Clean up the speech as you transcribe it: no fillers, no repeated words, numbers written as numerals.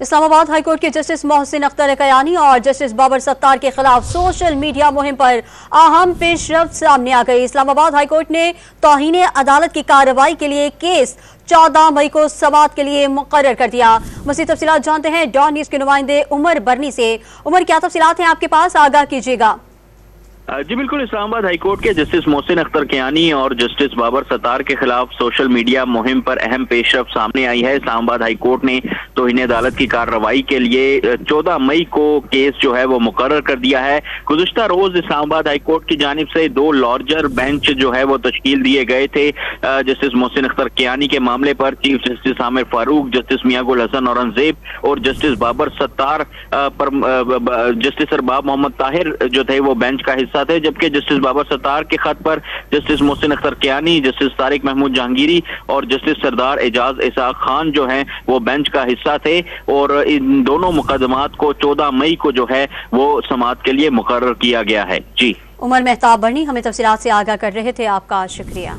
Islamabad high court के justice Mohsin Akhtar Kayani और justice Babar Sattar के खिलाफ सोशल मीडिया मुहिम पर अहम पेशरफ्त सामने आ गई। इस्लामाबाद हाईकोर्ट ने तौहीन अदालत की कार्रवाई के लिए केस 14 मई को समाअत के लिए मुकर्रर कर दिया। मज़ीद तफसीलात जानते हैं डॉन न्यूज़ के नुमाइंदे उमर बरनी से। उमर, क्या तफसीलात हैं आपके पास, आगाह कीजिएगा। जी बिल्कुल, इस्लामाबाद हाईकोर्ट के जस्टिस मोहसिन अख्तर कयानी और जस्टिस बाबर सत्तार के खिलाफ सोशल मीडिया मुहिम पर अहम पेशरफ्त सामने आई है। इस्लामाबाद हाईकोर्ट ने तौहीन अदालत की कार्रवाई के लिए 14 मई को केस जो है वो मुकर्रर कर दिया है। गुज़िश्ता रोज इस्लामाबाद हाईकोर्ट की जानिब से 2 लार्जर बेंच जो है वो तश्कील दिए गए थे। जस्टिस मोहसिन अख्तर कयानी के मामले पर chief justice Aamir Farooq, justice Mian Gul Hassan Aurangzeb और जस्टिस बाबर सत्तार पर जस्टिस अरबाब मोहम्मद ताहिर जो थे वो बेंच का हिस्सा थे, जबकि जस्टिस बाबर सत्तार के खत पर जस्टिस मोहसिन अख्तर कयानी, जस्टिस तारिक महमूद जहांगीरी और जस्टिस सरदार एजाज इसाक खान जो हैं वो बेंच का हिस्सा थे और इन दोनों मुकदमात को 14 मई को जो है वो समाअत के लिए मुकर्रर किया गया है। जी उमर मेहताब बरनी हमें तफसीलात से आगाह कर रहे थे, आपका शुक्रिया।